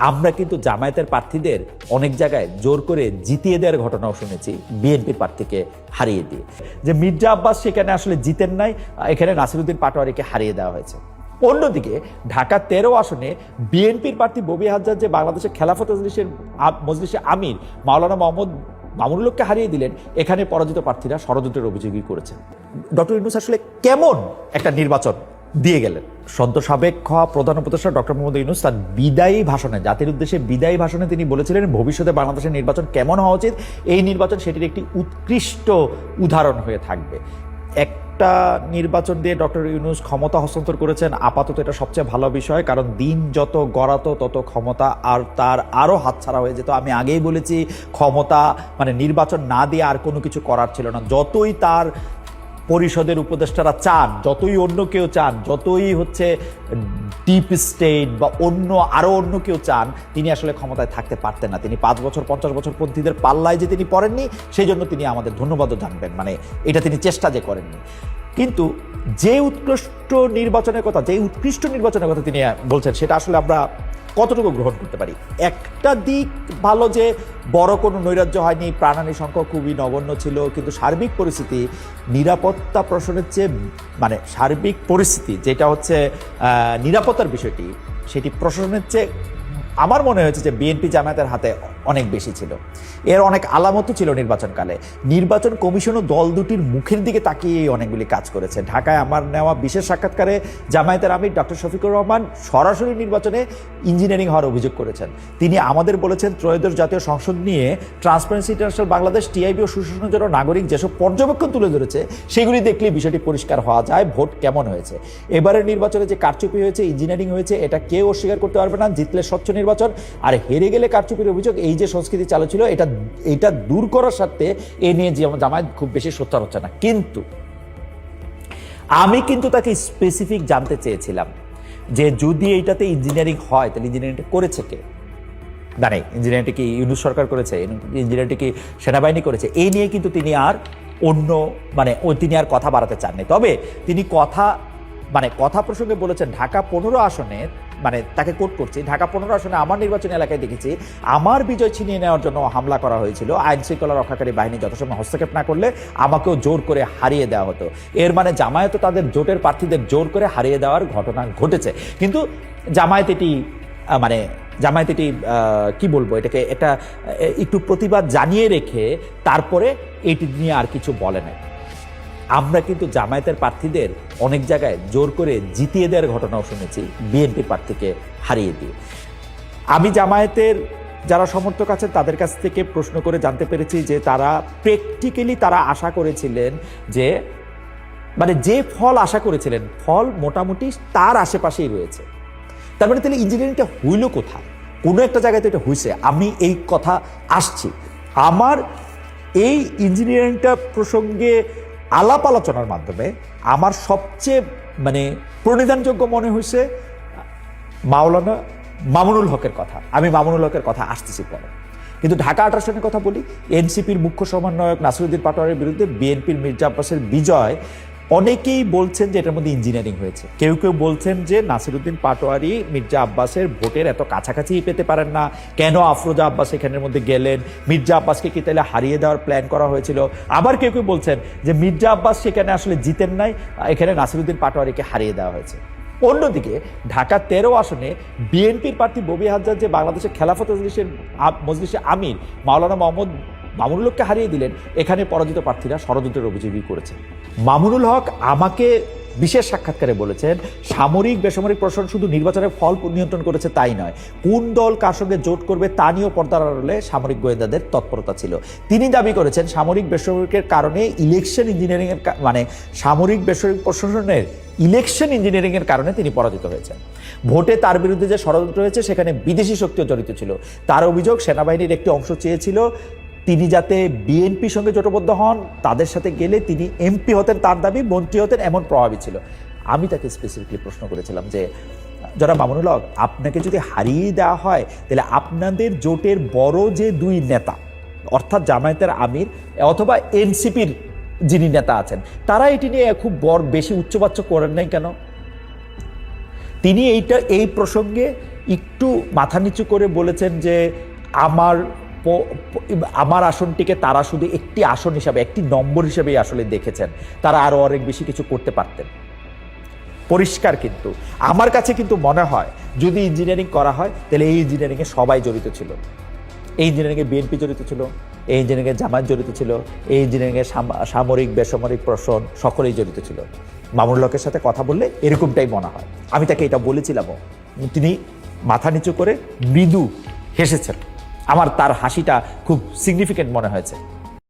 আমরা কিন্তু জামায়াতের প্রার্থীদের অনেক জায়গায় জোর করে জিতিয়ে দেওয়ার ঘটনাও শুনেছি, বিএনপির প্রার্থীকে হারিয়ে দিয়ে। যে মির্জা আব্বাস সেখানে আসলে জিতেন নাই, এখানে নাসিরউদ্দিন পাটোয়ারিকে হারিয়ে দেওয়া হয়েছে। অন্যদিকে ঢাকা 13 আসনে বিএনপির প্রার্থী ববি হাজজার যে বাংলাদেশের খেলাফত মজলিসের আমির মাওলানা মোহাম্মদ মামুনুল হককে হারিয়ে দিলেন, এখানে পরাজিত প্রার্থীরা ষড়যন্ত্রের অভিযোগই করেছেন। ডক্টর ইউনূস আসলে কেমন একটা নির্বাচন দিয়ে গেলেন? সদ্য সাবেক প্রধান উপদেষ্টা ডক্টর মোহাম্মদ ইউনূস তার বিদায়ী ভাষণে, জাতির উদ্দেশ্যে বিদায়ী ভাষণে তিনি বলেছিলেন ভবিষ্যতে বাংলাদেশের নির্বাচন কেমন হওয়া উচিত, এই নির্বাচন সেটির একটি উৎকৃষ্ট উদাহরণ হয়ে থাকবে। একটা নির্বাচন দিয়ে ডক্টর ইউনূস ক্ষমতা হস্তান্তর করেছেন, আপাতত এটা সবচেয়ে ভালো বিষয়, কারণ দিন যত গড়াতো তত ক্ষমতা আর তার আরও হাতছাড়া হয়ে যেত। আমি আগেই বলেছি, ক্ষমতা মানে নির্বাচন না দিয়ে আর কোনো কিছু করার ছিল না। যতই তার পরিষদের উপদেষ্টারা চান, যতই অন্য কেউ চান, যতই হচ্ছে ডিপ স্টেট বা আরও অন্য কেউ চান, তিনি আসলে ক্ষমতায় থাকতে পারতেন না। তিনি 5 বছর 50 বছর পন্থীদের পাল্লায় যে তিনি পড়েননি, সেই জন্য তিনি আমাদের ধন্যবাদও জানবেন, মানে এটা তিনি চেষ্টা যে করেননি। কিন্তু যে উৎকৃষ্ট নির্বাচনের কথা তিনি বলছেন, সেটা আসলে আমরা কতটুকু গ্রহণ করতে পারি? একটা দিক ভালো যে বড় কোনো নৈরাজ্য হয়নি, প্রাণহানি সংখ্যা খুবই নগণ্য ছিল, কিন্তু সার্বিক পরিস্থিতি নিরাপত্তা প্রশ্নের চেয়ে মানে সার্বিক পরিস্থিতি যেটা হচ্ছে নিরাপত্তার বিষয়টি, সেটি প্রশাসনের চেয়ে আমার মনে হয়েছে যে বিএনপি জামায়াতের হাতে অনেক বেশি ছিল। এর অনেক আলামতও ছিল নির্বাচনকালে। নির্বাচন কমিশনও দল দুটির মুখের দিকে তাকিয়ে অনেকগুলি কাজ করেছে। ঢাকায় আমার নেওয়া বিশেষ সাক্ষাৎকারে জামায়াতের আমির ডক্টর শফিকুর রহমান সরাসরি নির্বাচনে ইঞ্জিনিয়ারিং হওয়ার অভিযোগ করেছেন। তিনি আমাদের বলেছেন, ত্রয়োদশ জাতীয় সংসদ নিয়ে ট্রান্সপারেন্সি ইন্টারন্যাশনাল বাংলাদেশ, টিআইবি ও সুশাসনের জন্য নাগরিক যেসব পর্যবেক্ষণ তুলে ধরেছে, সেগুলি দেখলে বিষয়টি পরিষ্কার হওয়া যায় ভোট কেমন হয়েছে। এবারের নির্বাচনে যে কারচুপি হয়েছে, ইঞ্জিনিয়ারিং হয়েছে, এটা কেউ অস্বীকার করতে পারবে না। জিতলে স্বচ্ছ নির্বাচন, আর হেরে গেলে কারচুপির অভিযোগ, এই যে সংস্কৃতি চালু ছিল, এটা দূর করার স্বার্থে এ নিয়ে জামায়াত খুব বেশি সোচ্চার হচ্ছে না। কিন্তু আমি তাকে স্পেসিফিক জানতে চেয়েছিলাম যে যদি এইটাতে ইঞ্জিনিয়ারিং হয়, তাহলে ইঞ্জিনিয়ারিংটা করেছে কে? মানে ইঞ্জিনিয়ারিংটা কি ইউনূস সরকার করেছে, ইঞ্জিনিয়ারিংটা কি সেনাবাহিনী করেছে? এই নিয়ে কিন্তু তিনি আর তিনি আর কথা বাড়াতে চাননি। তবে তিনি কথা প্রসঙ্গে বলেছেন, ঢাকা 15 আসনে, মানে তাকে কোট করছি, ঢাকা 15 আসনে আমার নির্বাচনী এলাকায় দেখেছি আমার বিজয় ছিনিয়ে নেওয়ার জন্য হামলা করা হয়েছিল। আইন শৃঙ্খলা রক্ষাকারী বাহিনী যথাসময় হস্তক্ষেপ না করলে আমাকেও জোর করে হারিয়ে দেওয়া হতো। এর মানে জামায়াত তাদের জোটের প্রার্থীদের জোর করে হারিয়ে দেওয়ার ঘটনা ঘটেছে। কিন্তু জামায়াত এটি কি বলবো, এটাকে এটা একটু প্রতিবাদ জানিয়ে রেখে তারপরে এটি নিয়ে আর কিছু বলে নাই। আমরা কিন্তু জামায়াতের প্রার্থীদের অনেক জায়গায় জোর করে জিতিয়ে দেওয়ার ঘটনাও শুনেছি, বিএনপি প্রার্থীকে হারিয়ে দিয়ে। আমি জামায়াতের যারা সমর্থক আছেন তাদের কাছ থেকে প্রশ্ন করে জানতে পেরেছি যে তারা প্র্যাকটিক্যালি আশা করেছিলেন যে যে ফল আশা করেছিলেন, ফল মোটামুটি তার আশেপাশেই রয়েছে। তার মানে তাহলে ইঞ্জিনিয়ারিংটা হইল কোথায়? কোনো একটা জায়গায় তো এটা হয়েছে। আমি এই কথা আসছি, আমার এই ইঞ্জিনিয়ারিংটা প্রসঙ্গে আলাপ আলোচনার মাধ্যমে আমার সবচেয়ে প্রণিধানযোগ্য মনে হয়েছে মাওলানা মামুনুল হকের কথা। আমি মামুনুল হকের কথা আসতেছি পরে, কিন্তু ঢাকা 18 আসনের কথা বলি। এনসিপির মুখ্য সমন্বয়ক নাসিরউদ্দিন পাটোয়ারির বিরুদ্ধে বিএনপির মির্জা আব্বাসের বিজয়, অনেকেই বলছেন যে এটার মধ্যে ইঞ্জিনিয়ারিং হয়েছে। কেউ কেউ বলছেন যে নাসিরউদ্দিন পাটোয়ারি মির্জা আব্বাসের ভোটের এত কাছাকাছি পেতে পারেন না, কেন আফরোজা আব্বাস এখানের মধ্যে গেলেন, মির্জা আব্বাসকে কি তাহলে হারিয়ে দেওয়ার প্ল্যান করা হয়েছিল। আবার কেউ কেউ বলছেন যে মির্জা আব্বাস সেখানে আসলে জিতেন নাই, এখানে নাসিরউদ্দিন পাটোয়ারিকে হারিয়ে দেওয়া হয়েছে। অন্যদিকে ঢাকা 13 আসনে বিএনপির প্রার্থী ববি হাজজার যে বাংলাদেশের খেলাফত মজলিসের আমির মাওলানা মোহাম্মদ মামুনুল হককে হারিয়ে দিলেন, এখানে পরাজিত প্রার্থীরা ষড়যন্ত্রের অভিযোগই করেছেন। মামুনুল হক আমাকে বিশেষ সাক্ষাৎকারে বলেছেন, সামরিক বেসামরিক প্রশাসন শুধু নির্বাচনের ফল নিয়ন্ত্রণ করেছে তাই নয়, কোন দল কার সঙ্গে জোট করবে তা নিয়েও পর্দার আড়ালে সামরিক গোয়েন্দাদের তৎপরতা ছিল। তিনি দাবি করেছেন সামরিক বেসামরিকের কারণে ইলেকশন ইঞ্জিনিয়ারিং এর সামরিক বেসামরিক প্রশাসনের ইলেকশন ইঞ্জিনিয়ারিং এর কারণে তিনি পরাজিত হয়েছেন। ভোটে তার বিরুদ্ধে যে ষড়যন্ত্র হয়েছে সেখানে বিদেশি শক্তিও জড়িত ছিল। তার অভিযোগ সেনাবাহিনীর একটি অংশ চেয়েছিল তিনি যাতে বিএনপির সঙ্গে জোটবদ্ধ হন, তাদের সাথে গেলে তিনি এমপি হতেন, তার দাবি মন্ত্রী হতেন, এমন প্রভাবই ছিল। আমি তাকে স্পেসিফিকলি প্রশ্ন করেছিলাম যে জনাব মামুনুল হক, আপনাকে যদি হারিয়ে দেওয়া হয় তাহলে আপনাদের জোটের বড় যে 2 নেতা, অর্থাৎ জামায়াতের আমির অথবা এনসিপির যিনি নেতা আছেন, তারা এটি নিয়ে খুব বেশি উচ্চবাচ্য করেন নাই কেন? তিনি এই প্রসঙ্গে একটু মাথা নিচু করে বলেছেন যে আমার আসনটিকে তারা শুধু একটি আসন হিসাবে, একটি নম্বর হিসেবেই আসলে দেখেছেন, তারা আরো অনেক বেশি কিছু করতে পারতেন। পরিষ্কার। কিন্তু আমার কাছে কিন্তু মনে হয় যদি ইঞ্জিনিয়ারিং করা হয় তাহলে এই ইঞ্জিনিয়ারিংয়ে সবাই জড়িত ছিল। এই ইঞ্জিনিয়ারিংয়ে বিএনপি জড়িত ছিল, এই ইঞ্জিনিয়ারিংয়ে জামায়াত জড়িত ছিল, এই ইঞ্জিনিয়ারিংয়ে সামরিক বেসামরিক প্রশাসন সকলেই জড়িত ছিল। মামুনুল হকের সাথে কথা বললে এরকমটাই মনে হয়। আমি তাকে এটা বলেছিলামও, তিনি মাথা নিচু করে মৃদু হেসেছেন। আমার তার হাসিটা খুব সিগনিফিকেন্ট মনে হয়েছে।